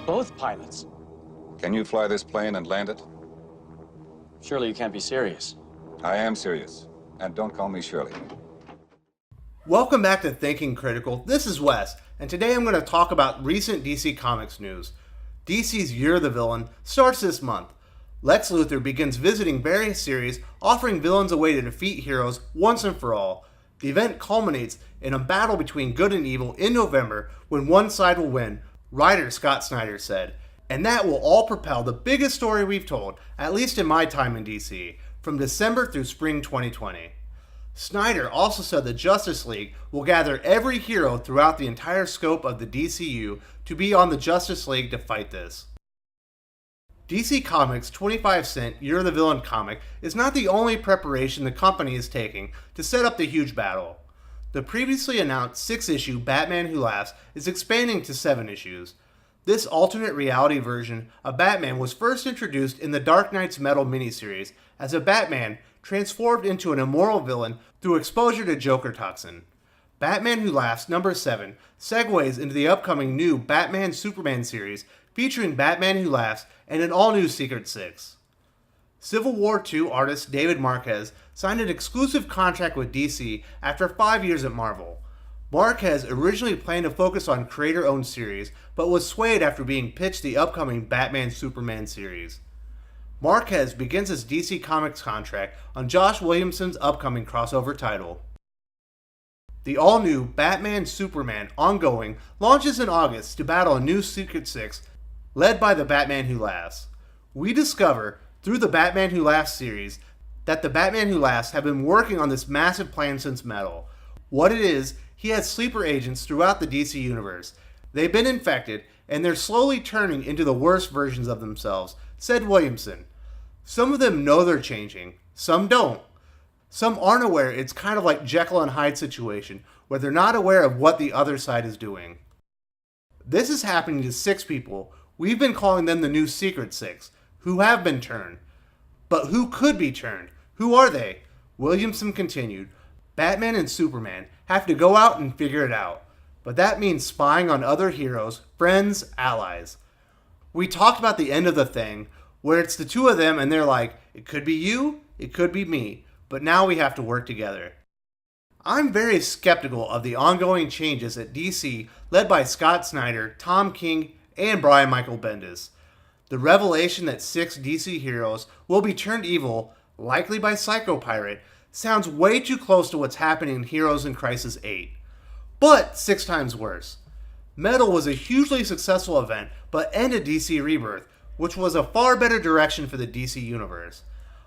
Both pilots? Can you fly this plane and land it? Surely you can't be serious. I am serious. And don't call me Shirley. Welcome back to Thinking Critical. This is Wes, and today I'm going to talk about recent DC Comics news. DC's Year of the Villain starts this month. Lex Luthor begins visiting various series, offering villains a way to defeat heroes once and for all. The event culminates in a battle between good and evil in November, when one side will win, writer Scott Snyder said. And that will all propel the biggest story we've told, at least in my time in DC, from December through spring 2020. Snyder also said the Justice League will gather every hero throughout the entire scope of the DCU to be on the Justice League to fight this. DC Comics' 25-cent Year of the Villain comic is not the only preparation the company is taking to set up the huge battle. The previously announced 6-issue Batman Who Laughs is expanding to 7 issues. This alternate reality version of Batman was first introduced in the Dark Knight's Metal miniseries as a Batman transformed into an immoral villain through exposure to Joker toxin. Batman Who Laughs number 7 segues into the upcoming new Batman-Superman series featuring Batman Who Laughs and an all-new Secret Six. Civil War II artist David Marquez signed an exclusive contract with DC after 5 years at Marvel. Marquez originally planned to focus on creator-owned series, but was swayed after being pitched the upcoming Batman-Superman series. Marquez begins his DC Comics contract on Josh Williamson's upcoming crossover title. The all-new Batman-Superman ongoing launches in August to battle a new Secret Six led by the Batman Who Laughs. We discover, through the Batman Who Laughs series, that the Batman Who Laughs have been working on this massive plan since Metal. What it is, he has sleeper agents throughout the DC universe. They've been infected, and they're slowly turning into the worst versions of themselves, said Williamson. Some of them know they're changing, some don't. Some aren't aware. It's kind of like Jekyll and Hyde situation, where they're not aware of what the other side is doing. This is happening to 6 people. We've been calling them the new Secret Six, who have been turned. But who could be turned? Who are they? Williamson continued. Batman and Superman have to go out and figure it out. But that means spying on other heroes, friends, allies. We talked about the end of the thing, where it's the two of them and they're like, it could be you, it could be me, but now we have to work together. I'm very skeptical of the ongoing changes at DC led by Scott Snyder, Tom King, and Brian Michael Bendis. The revelation that 6 DC heroes will be turned evil, likely by Psycho Pirate, sounds way too close to what's happening in Heroes in Crisis 8. But 6 times worse. Metal was a hugely successful event, but ended DC Rebirth, which was a far better direction for the DC universe.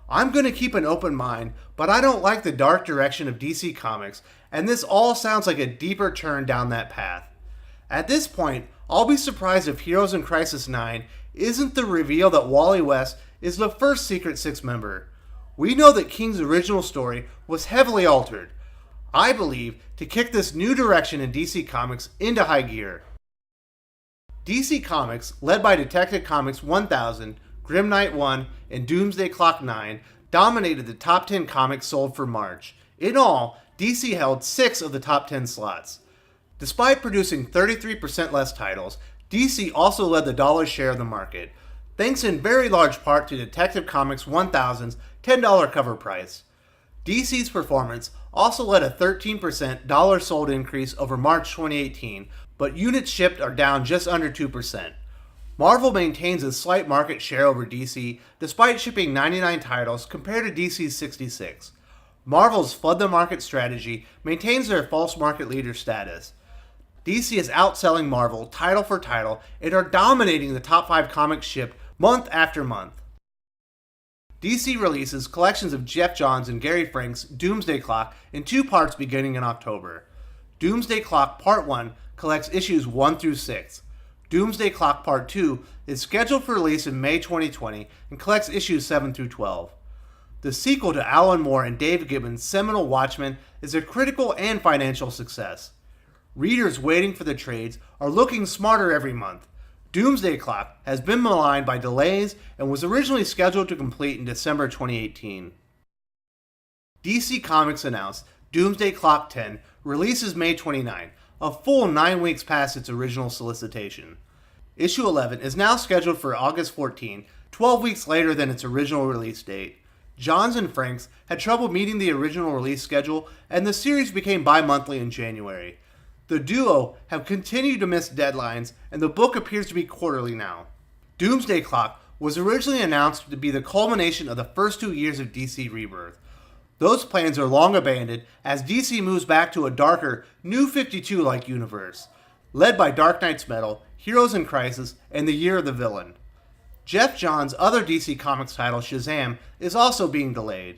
I'm going to keep an open mind, but I don't like the dark direction of DC Comics, and this all sounds like a deeper turn down that path. At this point, I'll be surprised if Heroes in Crisis 9 isn't the reveal that Wally West is the first Secret Six member. We know that King's original story was heavily altered, I believe, to kick this new direction in DC Comics into high gear. DC Comics, led by Detective Comics 1000, Grim Knight 1, and Doomsday Clock 9, dominated the top 10 comics sold for March. In all, DC held 6 of the top 10 slots. Despite producing 33% less titles, DC also led the dollar share of the market, thanks in very large part to Detective Comics 1000's $10 cover price. DC's performance also led a 13% dollar sold increase over March 2018, but units shipped are down just under 2%. Marvel maintains a slight market share over DC despite shipping 99 titles compared to DC's 66. Marvel's flood the market strategy maintains their false market leader status. DC is outselling Marvel title for title and are dominating the top 5 comics shipped month after month. DC releases collections of Jeff Johns and Gary Frank's Doomsday Clock in 2 parts beginning in October. Doomsday Clock Part 1 collects issues 1 through 6. Doomsday Clock Part 2 is scheduled for release in May 2020 and collects issues 7 through 12. The sequel to Alan Moore and Dave Gibbons' seminal Watchmen is a critical and financial success. Readers waiting for the trades are looking smarter every month. Doomsday Clock has been maligned by delays and was originally scheduled to complete in December 2018. DC Comics announced Doomsday Clock 10 releases May 29, a full 9 weeks past its original solicitation. Issue 11 is now scheduled for August 14, 12 weeks later than its original release date. Johns and Franks had trouble meeting the original release schedule, and the series became bi-monthly in January. The duo have continued to miss deadlines, and the book appears to be quarterly now. Doomsday Clock was originally announced to be the culmination of the first 2 years of DC Rebirth. Those plans are long abandoned as DC moves back to a darker, New 52-like universe, led by Dark Knight's Metal, Heroes in Crisis, and the Year of the Villain. Jeff Johns' other DC Comics title, Shazam, is also being delayed.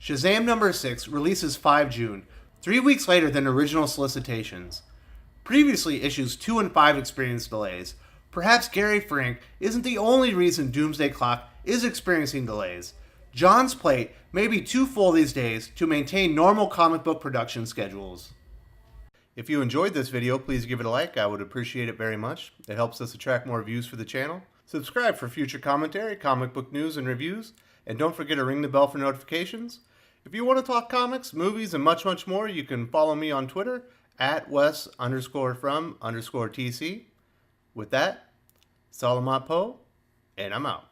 Shazam number 6 releases 5 June, 3 weeks later than original solicitations. Previously, issues 2 and 5 experienced delays. Perhaps Gary Frank isn't the only reason Doomsday Clock is experiencing delays. John's plate may be too full these days to maintain normal comic book production schedules. If you enjoyed this video, please give it a like. I would appreciate it very much. It helps us attract more views for the channel. Subscribe for future commentary, comic book news, and reviews. And don't forget to ring the bell for notifications. If you want to talk comics, movies, and much, much more, you can follow me on Twitter at Wes_from_TC. With that, Salamat Po, and I'm out.